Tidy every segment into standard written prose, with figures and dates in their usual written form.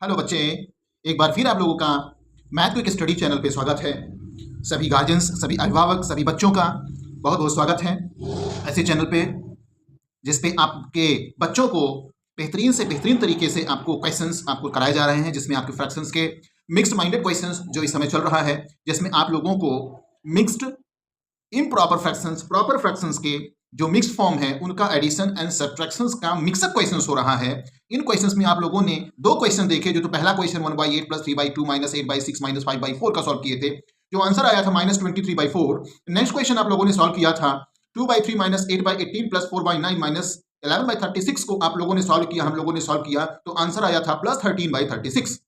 Hello बच्चे, एक बार फिर आप लोगों का मैथ क्विक स्टडी चैनल पे स्वागत है। सभी गार्जियंस, सभी अभिभावक, सभी बच्चों का बहुत बहुत स्वागत है ऐसे चैनल पे जिसपे आपके बच्चों को बेहतरीन से बेहतरीन तरीके से आपको क्वेश्चंस आपको कराए जा रहे हैं, जिसमें आपके फ्रैक्शंस के मिक्स्ड माइंडेड क्वेश्चंस जो इस समय चल रहा है, जिसमें आप लोगों को mixed improper fractions, proper fractions के जो मिक्स्ड फॉर्म है उनका एडिशन एंड सब्ट्रैक्शंस का मिक्सअप क्वेश्चंस हो रहा है। इन क्वेश्चंस में आप लोगों ने दो क्वेश्चन देखे, जो तो पहला क्वेश्चन 1/8 + 3/2 - 8/6 - 5/4 का सॉल्व किए थे, जो आंसर आया था -23/4। नेक्स्ट क्वेश्चन आप लोगों ने सॉल्व किया था 2/3 - 8/18 + 4/9 - 11/36 को आप लोगों ने सॉल्व किया, हम लोगों ने सॉल्व किया, तो आंसर आया था +13/36।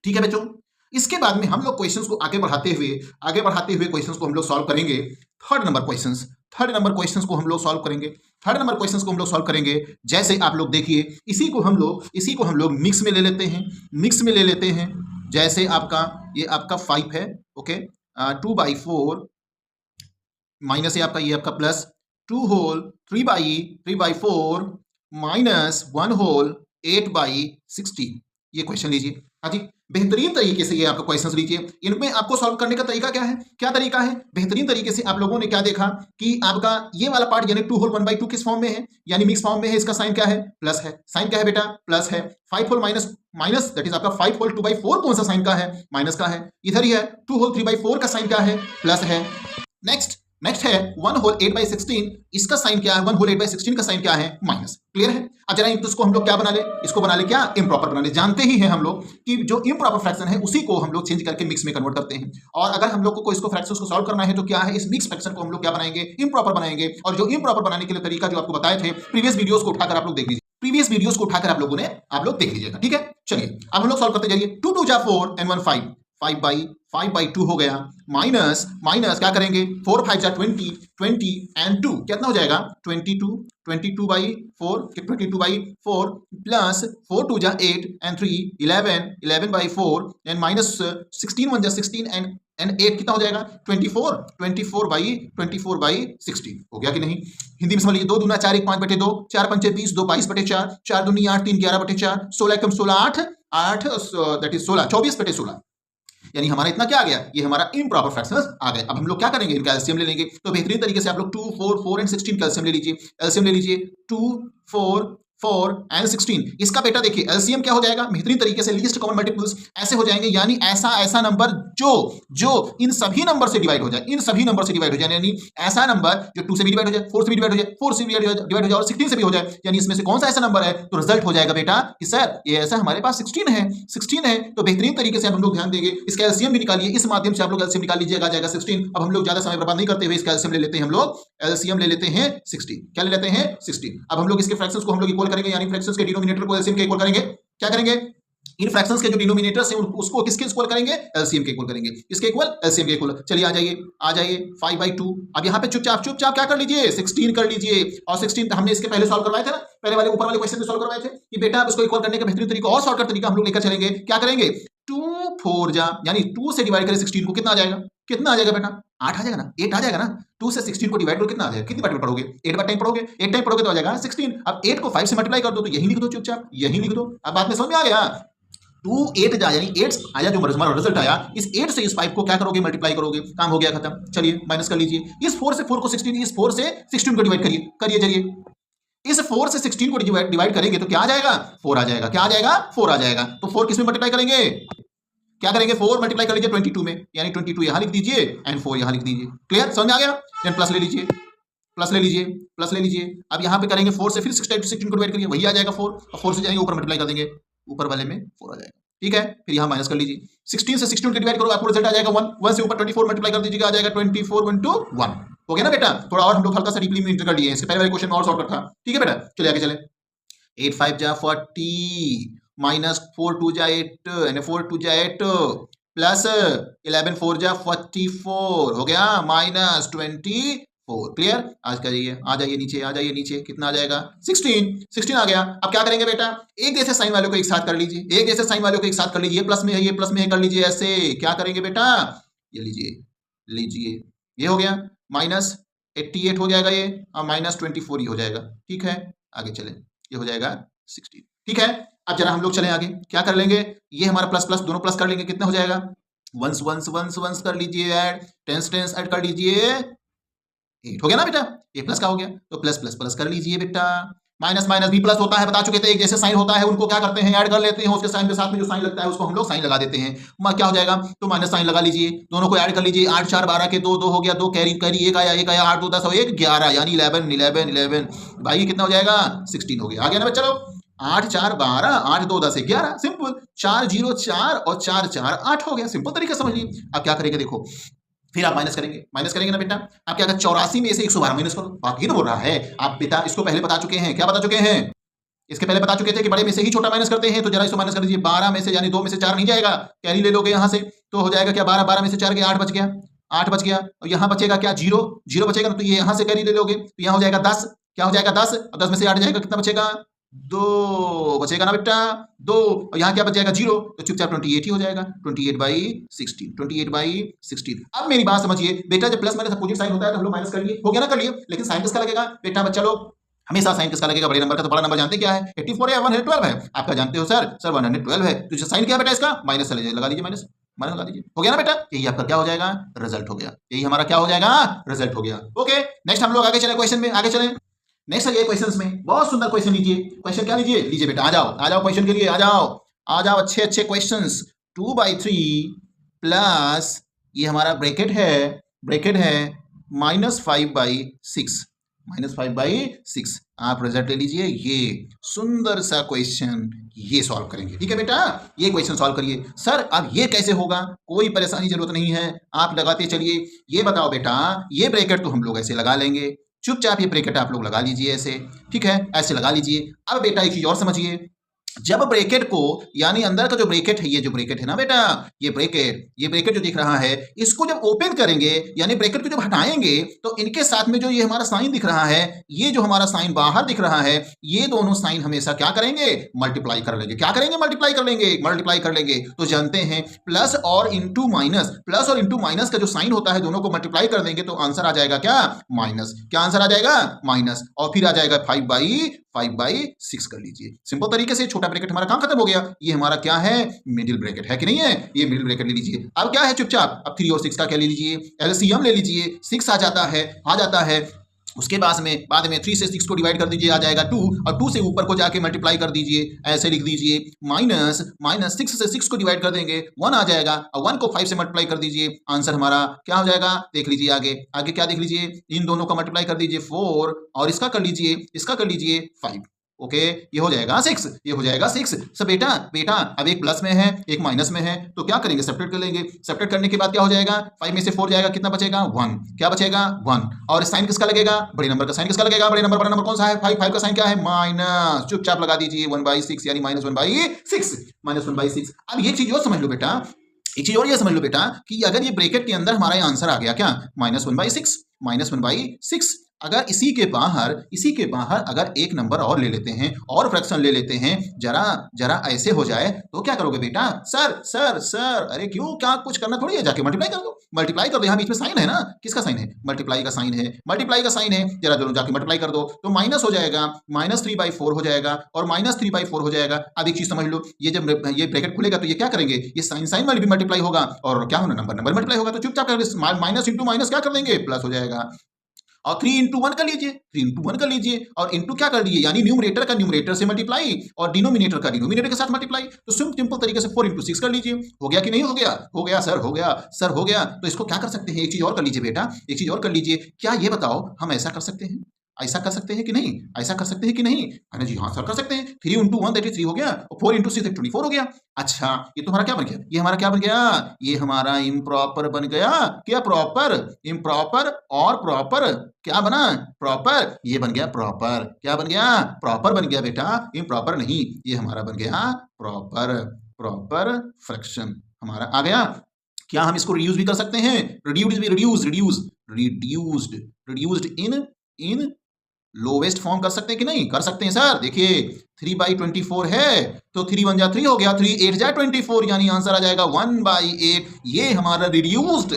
ठीक है बच्चों, इसके बाद में हम लोग क्वेश्चंस को आगे बढ़ाते हुए क्वेश्चंस को हम लोग सॉल्व करेंगे। थर्ड नंबर क्वेश्चंस को हम लोग सॉल्व करेंगे। जैसे आप लोग देखिए, इसी को हम लोग मिक्स में ले लेते हैं। जैसे ये आपका 5 है, ओके, 2/4 माइनस ये आपका प्लस 2 होल 3/4 माइनस 1 होल 8/16। ये क्वेश्चन लीजिए। हाँ जी, बेहतरीन तरीके से ये आपका क्वेश्चंस लीजिए। इनमें आपको सॉल्व करने का तरीका क्या तरीका है? बेहतरीन तरीके से आप लोगों ने क्या देखा कि आपका ये वाला पार्ट यानी 2 होल 1/2 किस फॉर्म में है, यानी मिक्स फॉर्म में है। इसका साइन क्या है? प्लस है। साइन क्या है बेटा? प्लस है। 5 होल माइनस दैट इज आपका 5 होल 2/4 कौन सा साइन का है? माइनस का है। इधर ही है 2 होल 3/4 का साइन क्या है? प्लस है। नेक्स्ट है 1 होल 8/16, इसका साइन क्या है? 1 होल 8/16 का साइन क्या है? माइनस। क्लियर है? अब जरा इसको हम लोग क्या बना ले, इसको बना ले क्या? इम्प्रॉपर बना ले। जानते ही हैं हम लोग कि जो इम्प्रॉपर फ्रैक्शन है उसी को हम लोग चेंज करके मिक्स में कन्वर्ट करते हैं। और अगर हम लोग को इसको फ्रैक्शंस को सॉल्व करना है तो क्या है, इस मिक्स फ्रैक्शन को हम लोग क्या बनाएंगे? इम्प्रॉपर बनाएंगे। और जो इम्प्रॉपर बनाने के लिए तरीका जो आपको बताए थे, प्रीवियस वीडियोस को उठाकर आप लोग देख लीजिए। आप लोग देख लीजिएगा। ठीक है, चलिए अब हम लोग सॉल्व करते जाइए। 2 2 4 and 1 5, 5/2 हो गया। माइनस क्या करेंगे? 4 5 20, 20 and 2 कितना हो जाएगा? 22, 22/4 plus 4 2 8 and 3 11, 11/4 and minus 16 1 16 and 8 कितना हो जाएगा? 24, 24/16 हो गया कि नहीं? हिंदी में समझ लीजिए। 2 दूना 4 1 5/2, 4 पंचे 20, 2 22/4, 4 दूनी 8 3 11/4, 16 कम 16 8 दैट इज 16 24/16, यानी हमारा इतना क्या आ गया? ये हमारा इम्प्रॉपर फ्रैक्शंस आ गए। अब हम लोग क्या करेंगे? इनका एलसीएम ले लेंगे। तो बेहतरीन तरीके से आप लोग 2 4 4 and 16 का एलसीएम ले लीजिए। 2 4 and 16, इसका बेटा देखिए एलसीएम क्या हो जाएगा? बेहतरीन तरीके से लीस्ट कॉमन मल्टीपल्स ऐसे हो जाएंगे, यानी ऐसा नंबर जो इन सभी नंबर से डिवाइड हो जाए, यानी ऐसा नंबर जो 2 से भी डिवाइड हो जाए, 4 से भी डिवाइड हो जाए, 4 से भी डिवाइड हो जाए और 16 से भी हो जाए, यानी इसमें से कौन सा ऐसा नंबर है? तो रिजल्ट हो जाएगा बेटा कि सर ये ऐसा हमारे पास 16 है। तो बेहतरीन तरीके से हम लोग ध्यान देंगे, इसका एलसीएम भी निकालिए। इस माध्यम से आप लोग एलसीएम निकाल लीजिएगा, आ जाएगा 16। अब हम लोग ज्यादा समय बर्बाद नहीं करते हुए इसका एलसीएम ले लेते हैं। हम लोग एलसीएम ले लेते हैं 16। क्या ले लेते हैं? 16। अब हम लोग इसके फ्रैक्शंस को हम लोग इक्वल करेंगे, यानी फ्रैक्शंस के डिनोमिनेटर को एलसीएम के इक्वल करेंगे। क्या करेंगे? इन फ्रैक्शंस के जो डिनोमिनेटर्स हैं उसको किसके इक्वल करेंगे? एलसीएम के इक्वल करेंगे। इसके इक्वल एलसीएम के इक्वल। चलिए आ जाइए 5/2। अब यहाँ पे चुपचाप क्या कर लीजिए? 16 कर लीजिए। और 16 हमने इसके पहले सॉल्व करवाए थे ना, पहले वाले ऊपर वाले क्वेश्चन में सॉल्व करवाए थे कि बेटा आप इसको इक्वल करने का बेहतरीन तरीका और शॉर्टकट तरीका हम लोग लेकर चलेंगे। क्या करेंगे? 2 4 यानी 2 से डिवाइड करें 16 को, कितना आ जाएगा? बेटा 8 आ जाएगा ना, 8 आ जाएगा ना। 2 से 16 को डिवाइड करो, कितना आ जाएगा? कितनी बार पढ़ोगे? 8 टाइम पढ़ोगे। 8 टाइम पढ़ोगे तो आ जाएगा 16। अब 8 को 5 से मल्टीप्लाई कर दो, तो यही लिख दो चुपचाप, यही लिख दो। अब बात में समझ में आ गया? 2 8 यानी 8 आया, जो हमारा रिजल्ट आया, इस 8 से इस 5 को क्या करोगे? मल्टीप्लाई करोगे। काम हो गया, खत्म। चलिए माइनस कर लीजिए। इस 4 से 4 को 16, इस 4 से 16 को डिवाइड करिए। चलिए इस 4 से 16 को डिवाइड करेंगे तो क्या आ जाएगा? 4 आ जाएगा। क्या आ जाएगा? 4 आ जाएगा। तो 4 किस में मल्टीप्लाई करेंगे? क्या करेंगे? 4 मल्टीप्लाई कर लीजिए 22 में, यानी 22 यहां लिख दीजिए एंड 4 यहां लिख दीजिए। क्लियर? समझ में आ गया? देन प्लस ले लीजिए। अब यहां पे करेंगे 4 से फिर 16 को डिवाइड करिए, वही आ जाएगा 4। और 4 से जाएंगे ऊपर मल्टीप्लाई कर देंगे, ऊपर वाले में 4 आ जाएगा। ठीक है, फिर यहां माइनस कर लीजिए। 16 से 16 को डिवाइड करो, आपको रिजल्ट आ जाएगा 1। 1 से ऊपर 24 मल्टीप्लाई कर दीजिएगा, आ जाएगा 24 1 2 1। हो गया ना बेटा? थोड़ा और हम लोग हल्का सा डीपली में कर लिए, इससे पहले वाले क्वेश्चन में और शॉर्टकट था। ठीक है बेटा, चलिए आगे चले। 8 5 जा 40 माइनस 4 2 जा 8 यानी 4 2 जा 8 प्लस 11 4 जा 44 हो गया माइनस 24। क्लियर? आज करिए, आ जाइए नीचे। कितना आ जाएगा? 16 आ गया। अब क्या करेंगे बेटा? एक जैसे साइन वालों को एक साथ कर लीजिए, ये प्लस में है, ये प्लस में है, कर लीजिए ऐसे। क्या करेंगे बेटा? ये लीजिए, ये हो गया माइनस 88 हो जाएगा ये, और माइनस 24 ही हो जाएगा। ठीक है, आगे चले, ये हो जाएगा 16। ठीक है, अब जरा हम लोग चलें आगे, क्या कर लेंगे, ये हमारा प्लस प्लस दोनों प्लस कर लेंगे, कितना हो जाएगा, वंस वंस वंस वंस कर लीजिए ऐड, टेंस टेंस ऐड कर लीजिए, 8 हो गया ना बेटा, ये प्लस का हो गया, तो प्लस प्लस प्लस कर लीजिए बेटा, माइनस माइनस भी प्लस होता है, बता चुके थे, एक जैसे साइन होता है उनको क्या करते हैं, ऐड कर लेते हैं, उसके साइन के साथ में जो साइन लगता है उसको हम लोग साइन लगा देते हैं, क्या हो जाएगा, तो माइनस साइन लगा लीजिए, दोनों को ऐड कर लीजिए, 8 4 12 के 2 2 हो गया, 2 कैरी कैरी 1 आया 8 2 10 और 1 11 यानी 11 11 11 भाई कितना हो जाएगा 16 हो गया, आ गया ना बच्चा लोग, 8 4 12 8 2 10 11 सिंपल, 4 0 4 और 4 4 8 हो गया, सिंपल तरीका समझिए। अब क्या करेंगे देखो, फिर आप माइनस करेंगे ना बेटा, आप क्या करें 84 में से 112 माइनस करो, बात ही तो बोल रहा है, आप बेटा इसको पहले बता चुके हैं, क्या बता चुके हैं, इसके पहले बता चुके थे कि बड़े में से ही छोटा माइनस करते हैं, तो जरा इसको माइनस कर दीजिए, 12 में से यानी 2 में से 4 नहीं जाएगा, कैरी ले लोगे यहां से, तो हो जाएगा क्या 12 12 में से 4 गया 8 बच गया, 8 बच गया, और यहां बचेगा क्या 0 0 बचेगा, तो ये यहां से कैरी ले लोगे, तो यहां हो जाएगा 10, क्या हो जाएगा 10, और 10 में से 8 जाएगा, कितना बचेगा 2 बचेगा ना बेटा 2, और यहाँ क्या बच जाएगा 0, तो चुपचाप 28 ही हो जाएगा, 28/16 28/16। अब मेरी बात समझिए बेटा, जब प्लस माइनस अपोजिट साइन होता है तो हम लोग माइनस कर लिए, हो गया ना कर लिए, लेकिन साइन किसका लगेगा बेटा, बच्चा लोग हमेशा साइन किसका लगेगा, बड़े नंबर का, तो बड़ा नंबर जानते क्या है 84 है 112 है, आपका जानते हो सर 112 है, तो साइन क्या है बेटा इसका, माइनस लगा दीजिए, माइनस माइनस लगा दीजिए, हो गया ना बेटा, यही आपका क्या हो जाएगा रिजल्ट हो गया, यही हमारा क्या हो जाएगा रिजल्ट हो गया। ओके नेक्स्ट हम लोग आगे चले, क्वेश्चन में आगे चले, नेक्स्ट ये क्वेश्चंस में बहुत सुंदर क्वेश्चन लीजिए, क्वेश्चन क्या लीजिए बेटा, आ जाओ क्वेश्चन के लिए, आ जाओ अच्छे अच्छे क्वेश्चंस, 2/3 प्लस ये हमारा ब्रैकेट है -5/6 आप रिजल्ट ले लीजिए, ये सुंदर सा क्वेश्चन ये सॉल्व करेंगे, ठीक है बेटा, ये क्वेश्चन सॉल्व करिए। सर अब ये कैसे होगा, कोई परेशानी जरूरत नहीं है, आप लगाते चलिए, ये बताओ बेटा, ये ब्रैकेट तो हम लोग ऐसे लगा लेंगे, चुपचाप ये ब्रैकेट आप लोग लगा लीजिए ऐसे, ठीक है, ऐसे लगा लीजिए। अब बेटा एक चीज और समझिए, जब ब्रैकेट को यानी अंदर का जो ब्रैकेट है, ये जो ब्रैकेट है ना बेटा, ये ब्रैकेट जो दिख रहा है, इसको जब ओपन करेंगे यानी ब्रैकेट को जब हटाएंगे, तो इनके साथ में जो ये हमारा साइन दिख रहा है, ये जो हमारा साइन बाहर दिख रहा है, ये दोनों साइन हमेशा क्या करेंगे मल्टीप्लाई कर लेंगे, क्या करेंगे मल्टीप्लाई कर लेंगे। तो जानते हैं प्लस और इंटू माइनस का जो साइन होता है, दोनों को मल्टीप्लाई कर देंगे तो आंसर आ जाएगा क्या माइनस, क्या आंसर आ जाएगा माइनस, और फिर आ जाएगा 5/6 कर लीजिए, सिंपल तरीके से छोटा ब्रैकेट हमारा काम खत्म हो गया, ये हमारा क्या है मिडिल ब्रैकेट है कि नहीं है, ये मिडिल ब्रैकेट ले लीजिए। अब क्या है चुपचाप, अब 3 और 6 का क्या ले लीजिए, एलसीएम ले लीजिए, 6 आ जाता है, उसके बाद में 3 से 6 को डिवाइड कर दीजिए, आ जाएगा 2, और 2 से ऊपर को जाके मल्टीप्लाई कर दीजिए, ऐसे लिख दीजिए, माइनस 6 से 6 को डिवाइड कर देंगे 1 आ जाएगा, और 1 को 5 से मल्टीप्लाई कर दीजिए, आंसर हमारा क्या हो जाएगा, देख लीजिए आगे क्या देख लीजिए, इन दोनों का मल्टीप्लाई कर दीजिए 4, और इसका कर लीजिए 5, ओके, ये हो जाएगा 6, सब बेटा अब एक प्लस में है एक माइनस में है, तो क्या करेंगे सेपरेट कर लेंगे, सेपरेट करने के बाद क्या हो जाएगा, 5 में से 4 जाएगा, कितना बचेगा 1, क्या बचेगा 1, और साइन किसका लगेगा, बड़े नंबर का साइन किसका लगेगा, बड़ा नंबर कौन सा है 5 का साइन क्या है माइनस, चुपचाप लगा दीजिए 1/6 यानी -1/6। अब एक चीज और समझ लो बेटा, कि अगर ये ब्रैकेट के अंदर हमारा आंसर आ गया क्या -1/6, अगर इसी के बाहर अगर एक नंबर और ले लेते हैं और फ्रैक्शन ले लेते हैं, जरा ऐसे हो जाए तो क्या करोगे बेटा, सर अरे क्यों, क्या कुछ करना थोड़ी है, जाके मल्टीप्लाई कर दो, यहाँ बीच में साइन है ना, किसका साइन है, मल्टीप्लाई का साइन है, जरा दोनों जाके मल्टीप्लाई कर दो, तो माइनस हो जाएगा, -3/4 हो जाएगा, और -3/4 हो जाएगा। अब एक चीज समझ लो, ये जब ये ब्रैकेट खुलेगा तो ये क्या करेंगे, ये साइन वाली भी मल्टीप्लाई होगा, और क्या होना नंबर मल्टीप्लाई होगा, तो चुपचाप माइनस इंटू माइनस क्या कर देंगे प्लस हो जाएगा, और 3 into 1 कर लीजिए, और इंटू क्या कर लीजिए, यानी न्यूमरेटर का न्यूमरेटर से मल्टीप्लाई और डिनोमिनेटर का डिनोमिनेटर के साथ मल्टीप्लाई, तो सिंपल तरीके से 4 into 6 कर लीजिए, हो गया कि नहीं हो गया सर हो गया। तो इसको क्या कर सकते हैं, एक चीज और कर लीजिए बेटा, क्या ये बताओ हम ऐसा कर सकते हैं कि नहीं, अरे जी हाँ सर कर सकते हैं, 3 into 1 दैट इज 3 हो गया, और 4 into 6 24 हो गया। अच्छा ये तो हमारा क्या बन गया, ये हमारा इम्प्रॉपर बन गया, क्या प्रॉपर, इम्प्रॉपर और प्रॉपर क्या बना, प्रॉपर, ये बन गया प्रॉपर, क्या बन गया प्रॉपर बन गया बेटा, इम्प्रॉपर नहीं, ये हमारा बन गया प्रॉपर फ्रैक्शन हमारा आ गया। क्या हम इसको रिड्यूस भी कर सकते हैं, रिड्यूस्ड इन लोवेस्ट फॉर्म कर सकते हैं कि नहीं, कर सकते हैं सर। देखिए 3/24 है तो 3 1 जा 3 हो गया, 3 8 जा 24 यानी आंसर आ जाएगा 1/8। ये हमारा रिड्यूस्ड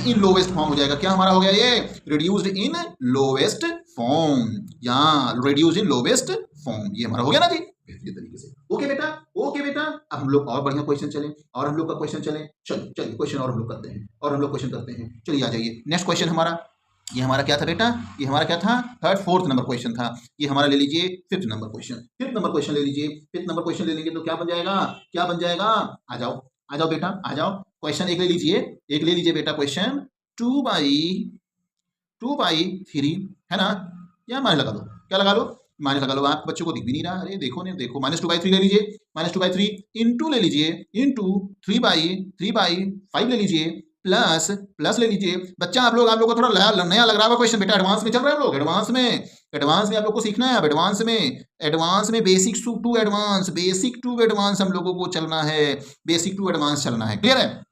इन लोवेस्ट फॉर्म हो जाएगा। क्या हमारा हो गया, ये रिड्यूस्ड इन लोवेस्ट फॉर्म या रिड्यूस्ड इन लोवेस्ट फॉर्म, ये हमारा हो गया ना जी। बेहतरीन तरीके से। ओके बेटा, ओके बेटा। अब हम लोग और बढ़िया क्वेश्चन चलें, और हम लोग का क्वेश्चन चलें। चलिए क्वेश्चन और हम लोग करते हैं, और हम लोग क्वेश्चन करते हैं। चलिए आ जाइए। नेक्स्ट क्वेश्चन हमारा, ये हमारा क्या था बेटा, ये हमारा क्या था, फोर्थ नंबर क्वेश्चन था। ये हमारा ले लीजिए fifth number question. Fifth number question ले लीजिए। फिफ्थ नंबर क्वेश्चन ले लेंगे तो क्या बन जाएगा, क्या बन जाएगा, आ जाओ, आ जाओ बेटा, आ जाओ। क्वेश्चन एक ले लीजिए, एक ले लीजिए बेटा क्वेश्चन 2/3 है ना, या माइनस लगा लो, क्या लगा लो, माइनस लगा लो। आप बच्चों को दिख भी नहीं रहा, अरे देखो नहीं देखो, -2/3 ले लीजिए, -2/3 इंटू ले लीजिए, इंटू 3/5 ले लीजिए, प्लस प्लस ले लीजिए। बच्चा आप लोग को थोड़ा नया लग रहा होगा क्वेश्चन, बेटा एडवांस में चल रहे हैं हम लोग, एडवांस में आप लोग को सीखना है। अब एडवांस में बेसिक टू एडवांस हम लोगों को चलना है, बेसिक टू एडवांस चलना है, क्लियर है।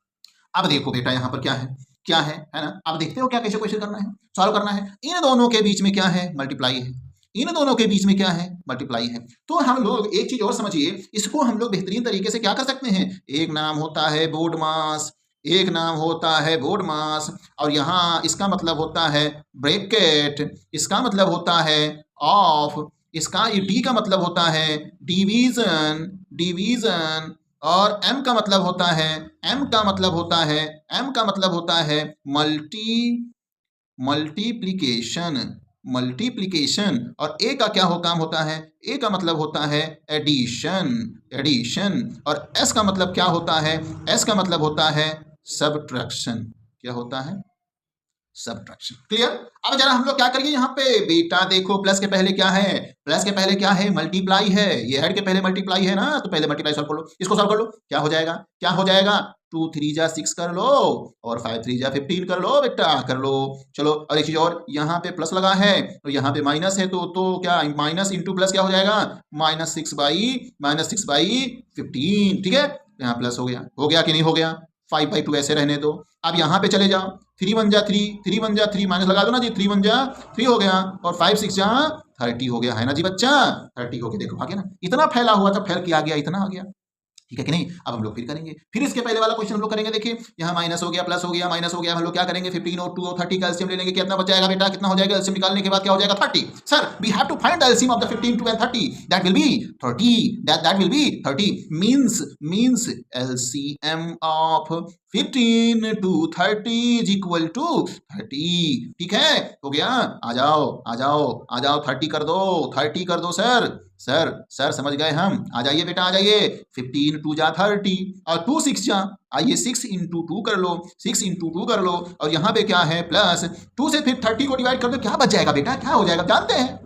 अब देखो बेटा यहाँ पर क्या है, क्या है ना। अब देखते हो क्या कैसे क्वेश्चन करना है, सॉल्व करना है। इन दोनों के बीच में क्या है, मल्टीप्लाई है। इन दोनों के बीच में क्या है, मल्टीप्लाई है। तो हम लोग एक चीज और समझिए, इसको हम लोग बेहतरीन तरीके से क्या कर सकते हैं। एक नाम होता है बोर्ड मास, एक नाम होता है बोर्ड मास, और यहाँ इसका मतलब होता है ब्रैकेट, इसका मतलब होता है ऑफ, इसका डी का मतलब होता है डिवीजन, डिवीजन, और m का मतलब होता है, m का मतलब होता है मल्टीप्लिकेशन, और a का क्या काम होता है, a का मतलब होता है एडिशन, और s का मतलब क्या होता है, s का मतलब होता है सब्ट्रैक्शन। क्या होता है, सब्ट्रैक्शन, क्लियर। अब जरा हम लोग क्या करिए यहाँ पे बेटा, देखो प्लस के पहले क्या है, प्लस के पहले क्या है, मल्टीप्लाई है। ये हेड के पहले मल्टीप्लाई है ना, तो पहले मल्टीप्लाई सॉल्व कर लो, इसको सॉल्व कर लो। क्या हो जाएगा, क्या हो जाएगा, 2 3 जा 6 कर लो, और 5 3 जा 15 कर लो बेटा, कर लो। चलो और एक चीज और, यहाँ पे प्लस लगा है और यहाँ पे माइनस है, तो क्या माइनस इंटू प्लस क्या हो जाएगा, -6/15, ठीक है। यहाँ प्लस हो गया कि नहीं हो गया, 5/2 ऐसे रहने दो। अब यहाँ पे चले जाओ, 3 1 जा 3 माइनस लगा दो ना जी, 3 1 जा 3 हो गया, और 5 6 जा 30 हो गया, है ना जी बच्चा, 30 हो गया। देखो आ गया ना, इतना फैला हुआ था, फैल के आ गया, इतना आ गया, ठीक है कि नहीं। अब हम लोग फिर करेंगे, फिर इसके पहले वाला क्वेश्चन हम लोग करेंगे। देखिए यहाँ माइनस हो गया, प्लस हो गया, माइनस हो गया, हम लोग क्या करेंगे, 15 और 2 और 30 का एलसीएम ले लेंगे। कितना बच जाएगा बेटा, कितना हो जाएगा, एलसीएम निकालने के बाद क्या हो जाएगा, 30। Sir we have to find the LCM of the 15 2 and 30, that will be 30, that will be 30 means LCM of 15 to 30 is equal to 30, ठीक है, हो गया। आ जाओ 30 कर दो, 30 कर दो सर समझ गए हम। आ जाइए बेटा, आ जाइए, 15 2 जा 30 और 2 6 जा, आइए 6 into 2 कर लो, 6 into 2 कर लो, और यहाँ पे क्या है प्लस 2 से फिर 30 को डिवाइड कर दो, क्या बच जाएगा बेटा, क्या हो जाएगा जानते हैं,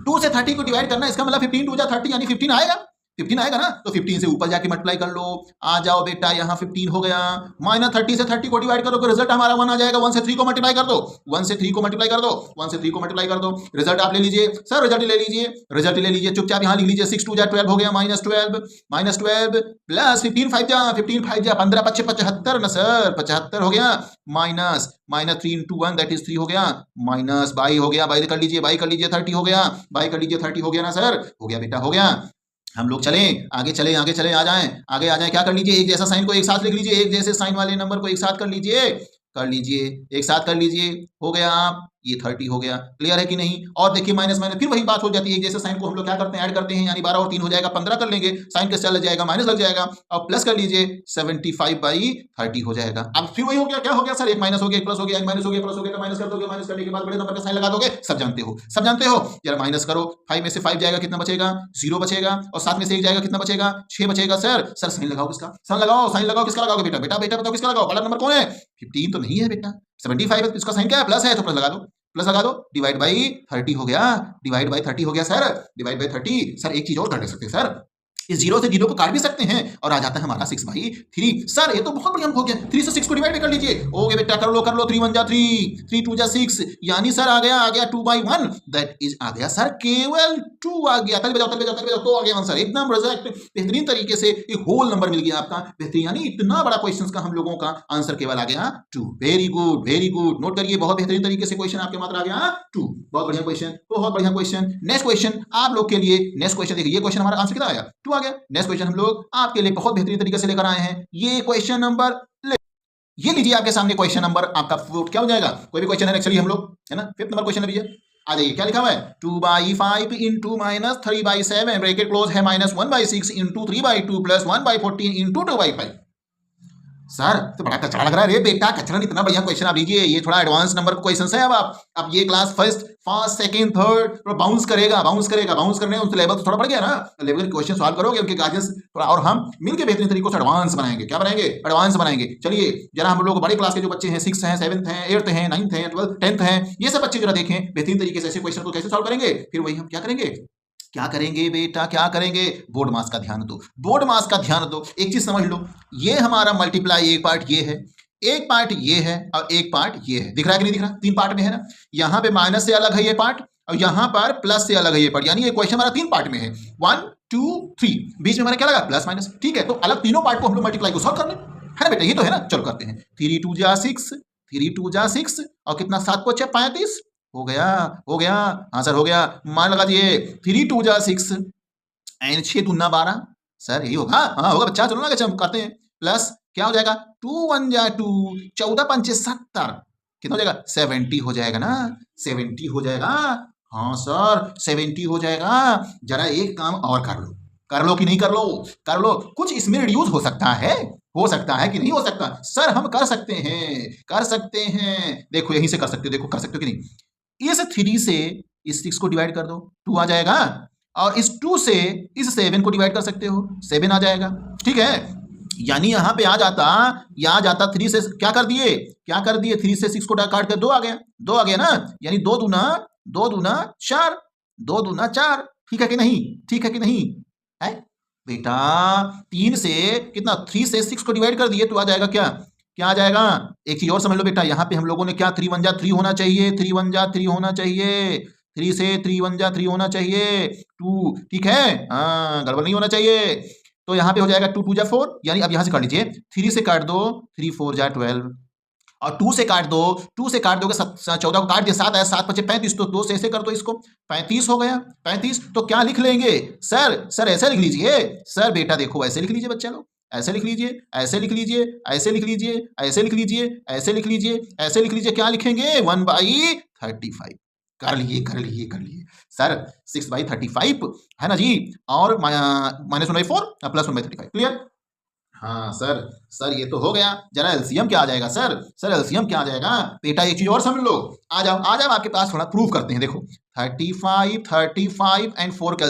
2 से 30 को डिवाइड करना, इसका मतलब 15 2 जा 30 यानी 15 आएगा, 15 आएगा ना, तो 15 से ऊपर जाके मल्टीप्लाई कर लो। आ जाओ बेटा, यहाँ 15 हो गया, -30 से 30 को डिवाइड करो तो रिजल्ट हमारा 1 आ जाएगा। 1 से 3 को मल्टीप्लाई कर दो, 1 से 3 को मल्टीप्लाई कर दो, 1 से 3 को मल्टीप्लाई कर दो, रिजल्ट आप ले लीजिए सर, रिजल्ट ले लीजिए, चुपचाप यहाँ लिख लीजिए, 6 2 जा 12 हो गया, -12 प्लस 15 5 जा 15 5 जा 75 ना सर, 75 हो गया, माइनस -3 into 1 दैट इज 3 हो गया, माइनस बाई हो गया, बाई कर लीजिए 30 हो गया, बाई कर लीजिए 30 हो गया ना सर, हो गया बेटा, हो गया। हम लोग आगे चलें, आ जाएं, क्या कर लीजिए, एक जैसा साइन को एक साथ लिख लीजिए, एक जैसे साइन वाले नंबर को एक साथ कर लीजिए, एक साथ कर लीजिए, हो गया, ये 30 हो गया, क्लियर है कि नहीं। और देखिए माइनस माइनस फिर वही बात हो जाती है, एक जैसे साइन को हम लोग क्या करते हैं, ऐड करते हैं, यानी 12 और 3 हो जाएगा 15 कर लेंगे, साइन कैसे लग जाएगा, माइनस लग जाएगा, और प्लस कर लीजिए 75/30 हो जाएगा। अब फिर वही हो गया, क्या हो गया सर, एक माइनस हो गया, एक प्लस हो गया, एक माइनस हो गया, प्लस हो गया, तो माइनस कर दोगे, माइनस करने के बाद बड़े नंबर का साइन लगा दोगे, सब जानते हो। यार माइनस करो, 5 में से 5 जाएगा, कितना बचेगा, 0 बचेगा, और 7 में से 1 जाएगा, कितना बचेगा, 6 बचेगा। सर साइन लगाओ, किसका साइन लगाओ, किसका लगाओगे बेटा बताओ किसका लगाओ, बड़ा नंबर कौन है, 15 तो नहीं है बेटा, 75 है, इसका साइन क्या है, प्लस है, तो प्लस लगा दो, डिवाइड बाई 30 हो गया, सर, डिवाइड बाई 30। सर एक चीज और कर सकते हैं सर, इस 0 से 0 को काट भी सकते हैं, और आ जाता है हमारा 6/3। सर ये तो बहुत बढ़िया हो गया, 3 से 6 को डिवाइड कर लीजिए, ओके बेटा, कर लो, 3 1 जा 3, 3 2 जा 6, यानी सर आ गया 2/1, दैट इज आ गया सर केवल 2 आ गया, ताली बजाओ, तो आ गया आंसर, एकदम रिजल्ट बेहतरीन तरीके से, एक होल नंबर मिल गया आपका, बेहतरीन, यानी इतना बड़ा क्वेश्चन का हम लोगों का आंसर केवल आ गया 2। वेरी गुड, नोट करिए, बहुत बेहतरीन तरीके से क्वेश्चन आपके मात्र आ गया 2, बहुत बढ़िया क्वेश्चन। नेक्स्ट क्वेश्चन आप लोग के लिए, नेक्स्ट क्वेश्चन देखिए, ये क्वेश्चन हमारा आंसर कितना आया, 2 आ गया। नेक्स्ट क्वेश्चन हम लोग आपके लिए बहुत बेहतरीन तरीके से लेकर आए हैं, ये क्वेश्चन नंबर, ये लीजिए आपके सामने क्वेश्चन नंबर आपका क्या हो जाएगा, कोई भी क्वेश्चन है एक्चुअली हम लोग, है ना, 5th नंबर क्वेश्चन है भैया, आ जाइए, क्या लिखा हुआ है 2/5 इंटू -3/7 ब्रैकेट क्लोज है -1/6 इंटू 3/2 प्लस 1/14 इंटू 2/5। सर तो बड़ा कचरा लग रहा है रे बेटा, कचरा इतना बढ़िया क्वेश्चन आप लीजिए, ये थोड़ा एडवांस नंबर क्वेश्चन है। अब ये class first second third bounce करेगा, बाउंस करने उनसे लेवल तो थोड़ा बढ़ गया ना, लेवल के क्वेश्चन सॉल्व करोगे उनके गार्जियंस थोड़ा, और हम मिलकर बेहतरीन तरीकों से एडवांस बनाएंगे। क्या बनाएंगे? एडवांस बनाएंगे। चलिए जरा हम लोग बड़े क्लास के जो बच्चे हैं, 6th हैं, 7th हैं, 8th हैं, 9th हैं, 12th 10th हैं, ये सब बच्चे जरा देखें बेहतरीन तरीके से ऐसे क्वेश्चन को कैसे सॉल्व करेंगे। फिर वही हम क्या करेंगे, क्या करेंगे बेटा, क्या करेंगे, बोर्ड मास का ध्यान दो, बोर्ड मास का ध्यान दो। एक चीज समझ लो, ये हमारा मल्टीप्लाई एक पार्ट ये है, एक पार्ट ये है और एक पार्ट ये है। दिख रहा है कि नहीं दिख रहा? 3 पार्ट में है ना। यहाँ पे माइनस से अलग है ये पार्ट और यहाँ पर प्लस से अलग है ये पार्ट, यानी ये क्वेश्चन हमारा 3 पार्ट में है, 1 2 3, बीच में हमारा क्या लगा, प्लस माइनस। ठीक है, तो अलग तीनों पार्ट को हम लोग मल्टीप्लाई को सॉल्व कर लें, है ना बेटा, ये तो है ना। चलो करते हैं, 3 2 जा 6, 3 2 जा 6 और कितना 7 को 6 35, हो गया आंसर हो गया। मान लगा दिए 3 2 जा 6 एंड 6 दूना 12, सर यही होगा, हाँ होगा बच्चा, चलो ना हम करते हैं। प्लस क्या हो जाएगा 2 1 जा 2, 14 5 70, कितना हो जाएगा 70 हो जाएगा ना, 70 हो जाएगा। हाँ सर 70 हो जाएगा। जरा एक काम और कर लो कि नहीं कर लो, कर लो, कुछ इसमें रिड्यूस हो सकता है कि नहीं हो सकता। सर हम कर सकते हैं, देखो यहीं से कर सकते हो, देखो कर सकते हो कि नहीं। इस 3 से इस 6 को डिवाइड कर दो, 2 आ जाएगा, और इस 2 से इस 7 को डिवाइड कर सकते हो, 7 आ जाएगा। ठीक है, यानी यहां पे आ जाता 3 से क्या कर दिए 3 से 6 को काट कर 2 आ गया ना, यानी 2 दूना 4, 2 दूना 4। ठीक है कि नहीं है बेटा। 3 से कितना 3 से 6 को डिवाइड कर दिए तो आ जाएगा क्या आ जाएगा। एक चीज और समझ लो बेटा, यहाँ पे हम लोगों ने क्या 3 1 जा 3 होना चाहिए, 3 1 जा 3 होना चाहिए, 3 से 3 1 जा 3 होना चाहिए, 2। ठीक है, हाँ गड़बड़ नहीं होना चाहिए। तो यहाँ पे हो जाएगा 2 2 जा 4, यानी अब यहाँ से काट लीजिए, 3 से काट दो 3 4 जा 12, और 2 से काट दोगे 14 को काट दिया 7 आया, 7 5 35, तो 2 से ऐसे कर दो इसको, 35 हो गया। 35 तो क्या लिख लेंगे सर ऐसे लिख लीजिए। सर बेटा देखो ऐसे लिख लीजिए बच्चा लोग, ऐसे लिख लीजिए, ऐसे लिख लीजिए, ऐसे लिख लीजिए, ऐसे लिख लीजिए, ऐसे लिख लीजिए, ऐसे लिख लीजिए। क्या लिखेंगे 1/35, कर लिए सर 6/35 है ना जी, और -1/4 प्लस 1/35, क्लियर। हाँ सर ये तो हो गया। जरा एलसीएम क्या आ जाएगा सर एलसीएम क्या आ जाएगा बेटा, एक चीज और समझ लो, आ जाओ आपके पास थोड़ा प्रूफ करते हैं। देखो 35 एंड 4 का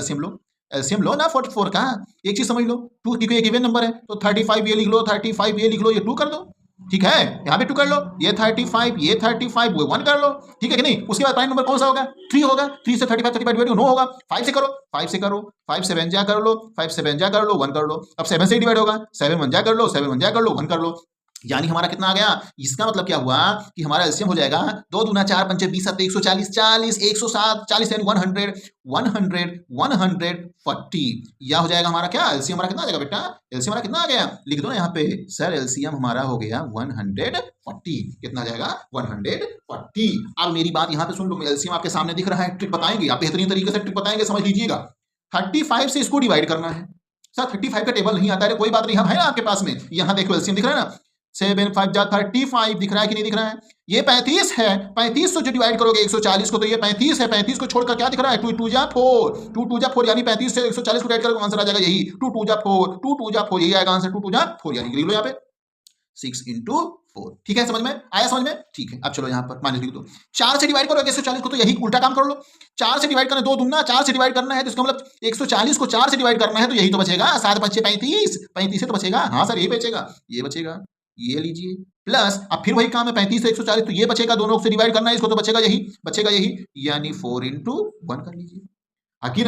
एलसीएम लो ना 44 का। एक चीज समझ लो, 2 क्योंकि एक इवन नंबर है तो 35 ये लिख लो, 35 ये लिख लो, ये 2 कर दो। ठीक है, यहाँ पे 2 कर लो, ये 35 वो 1 कर लो। ठीक है कि नहीं। उसके बाद प्राइम नंबर कौन सा होगा 3 होगा, 3 से 35 डिवाइड 9 होगा। 5 से करो 5 7 जा कर लो, 5 7 जा कर लो, 1 कर लो। अब 7 से डिवाइड होगा, 7 1 जा कर लो, 7 1 जा कर लो, 1 कर लो। यानी हमारा कितना आ गया, इसका मतलब क्या हुआ कि हमारा एलसीएम हो जाएगा 2 दूना 4 पंचे 20 7 140, 40 107, 40 140, या हो जाएगा हमारा क्या एलसीएम हमारा कितना आ जाएगा बेटा, एलसीएम हमारा कितना आ गया, लिख दो ना यहाँ पे सर एलसीएम हमारा हो गया 140। कितना आ जाएगा 140। अब मेरी बात यहाँ पे सुन लो, एलसीएम आपके सामने दिख रहा है, ट्रिक बताएंगे आप, बेहतरीन तरीके से ट्रिक बताएंगे, समझ लीजिएगा। 35 से इसको डिवाइड करना है। सर 35 का टेबल नहीं आता है, कोई बात नहीं, हम है ना आपके पास में, यहाँ देखो एलसीएम दिख रहा है ना, 7 5 जा 35 दिख रहा है कि नहीं दिख रहा है। ये 35 है, 35 से जो डिवाइड करोगे 140 को तो ये 35 है, 35 को छोड़कर क्या दिख रहा है 2 2 जा 4, यानी 35 से 140 को डिवाइड करोगे आंसर आ जाएगा यही 2 2 जा 4, यही आएगा आंसर 2 2 जा 4, यानी लिख लो यहाँ पे 6 into 4। ठीक है, समझ में आया, ठीक है। अब चलो यहाँ पर माइनस लिख दो, 4 से डिवाइड करोगे 140 को तो यही उल्टा काम कर लो, 4 से डिवाइड करना, 2 दूना 4 से डिवाइड करना है तो इसका मतलब 140 को 4 से डिवाइड करना है तो यही तो बचेगा 7 5 35 से तो बचेगा। हाँ सर ये बचेगा, ये लीजिए, प्लस अब फिर वही काम है 35 से 140 तो ये बचेगा, दोनों से डिवाइड करना है इसको तो बचेगा यही, यानी 4 into 1 कर लीजिए। अजी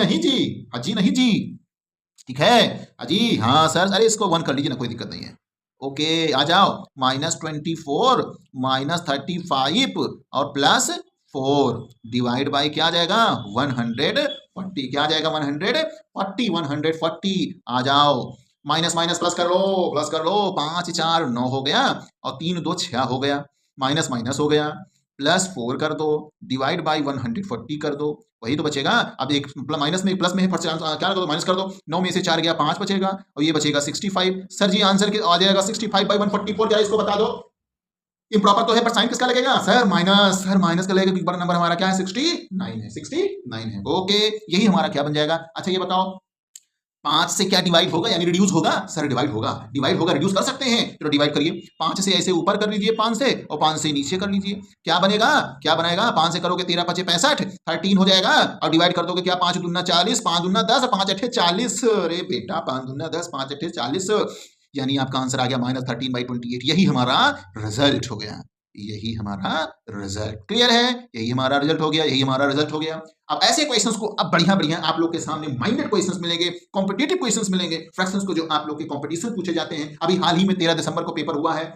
नहीं जी, ठीक है अजी, हाँ सर, अरे इसको 1 कर लीजिए ना, कोई दिक्कत नहीं है। ओके आ जाओ, -24 -35 और +4 डिवाइड बाय क्या आ जाएगा 140, क्या आ जाएगा 140 आ जाओ, माइनस प्लस कर लो 5 4 9 हो गया और 3 2 6 हो गया, माइनस हो गया, +4 कर दो, डिवाइड बाय 140 कर दो, वही तो बचेगा। अब एक माइनस में प्लस में है, क्या कर दो माइनस कर दो, 9 में से 4 गया 5 बचेगा और ये बचेगा 65। सर जी आंसर आ जाएगा 65/144, क्या इसको बता दो। इम्प्रॉपर तो है पर साइन किसका लगेगा सर? माइनस का लगेगा। बड़ा नंबर हमारा क्या है? 69 है। 69 है। ओके, यही हमारा क्या बन जाएगा? अच्छा ये बताओ 5 से क्या डिवाइड होगा यानी रिड्यूस होगा? सर डिवाइड होगा, रिड्यूस कर सकते हैं। चलो डिवाइड करिए, 5 से ऐसे ऊपर कर लीजिए 5 से, और 5 से नीचे कर लीजिए। क्या बनेगा? क्या बनाएगा? 5 से करोगे 13 5 65, 13 हो जाएगा। और डिवाइड कर दोगे क्या? 5 दूना 40, 5 दूना 10, 5 अठे 40। अरे बेटा 5 दूना 10, 5 अठे 40, यानी आपका आंसर आ गया -13/28। यही हमारा रिजल्ट हो गया। यही हमारा रिजल्ट। क्लियर है? यही हमारा रिजल्ट हो गया। यही हमारा रिजल्ट हो गया। अब ऐसे क्वेश्चंस को अब बढ़िया आप लोग के सामने माइंडेड क्वेश्चंस मिलेंगे, कॉम्पिटिटिव क्वेश्चंस मिलेंगे, फ्रैक्शंस को जो आप लोग के कंपटीशन पूछे जाते हैं। अभी हाल ही में 13 दिसंबर को पेपर हुआ है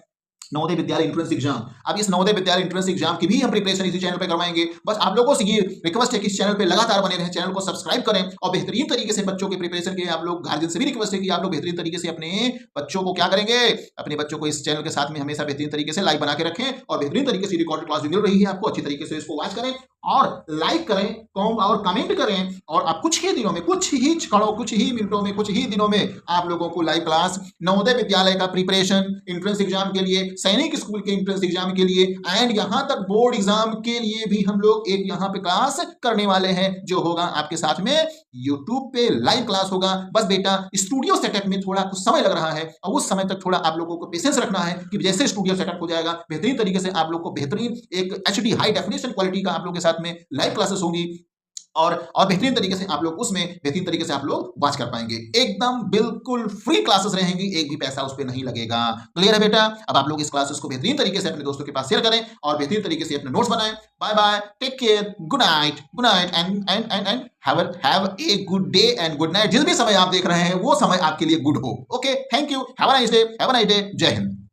नवोदय विद्यालय एंट्रेंस एग्जाम। अब इस नवोदय विद्यालय एंट्रेंस एग्जाम की भी हम प्रिपरेशन इसी चैनल पे करवाएंगे। बस आप लोगों से ये रिक्वेस्ट है कि इस चैनल पे लगातार बने रहें, चैनल को सब्सक्राइब करें और बेहतरीन तरीके से बच्चों के प्रिपरेशन के आप लोग गार्जियन से भी रिक्वेस्ट है कि आप लोग बेहतरीन तरीके से अपने बच्चों को क्या करेंगे? अपने बच्चों को इस चैनल के साथ में हमेशा बेहतरीन तरीके से लाइव बना के रखें और बेहतरीन तरीके से रिकॉर्डेड क्लास मिल रही है आपको, अच्छी तरीके से इसको वॉच करें और लाइक करें और कमेंट करें। और आप कुछ ही दिनों में, कुछ ही क्षणों, कुछ ही मिनटों में, कुछ ही दिनों में आप लोगों को लाइव क्लास नवोदय विद्यालय का प्रिपरेशन एंट्रेंस एग्जाम के लिए, सैनिक स्कूल के एंट्रेंस एग्जाम के लिए एंड यहां तक बोर्ड एग्जाम के लिए भी हम लोग एक यहां पे क्लास करने वाले हैं, जो होगा आपके साथ में यूट्यूब पे लाइव क्लास होगा। बस बेटा स्टूडियो सेटअप में थोड़ा कुछ समय लग रहा है और उस समय तक थोड़ा आप लोगों को पेशेंस रखना है कि जैसे स्टूडियो सेटअप हो जाएगा बेहतरीन तरीके से आप लोग को बेहतरीन एक एचडी हाई डेफिनेशन क्वालिटी का आप लोग के साथ में लाइव क्लासेस होंगी और बेहतरीन तरीके से आप लोग उसमें बेहतरीन तरीके से आप लोग वॉच कर पाएंगे। एकदम बिल्कुल फ्री क्लासेस रहेंगी, एक भी पैसा उस पर नहीं लगेगा। क्लियर है बेटा? अब आप लोग इस क्लासेस को बेहतरीन तरीके से अपने दोस्तों के पास शेयर करें और बेहतरीन तरीके से अपने नोट्स बनाएं। Bye bye, take care, good night and have a good day and good night. जिस भी समय आप देख रहे हैं वो समय आपके लिए गुड हो। Okay, thank you, have a nice day, जय हिंद।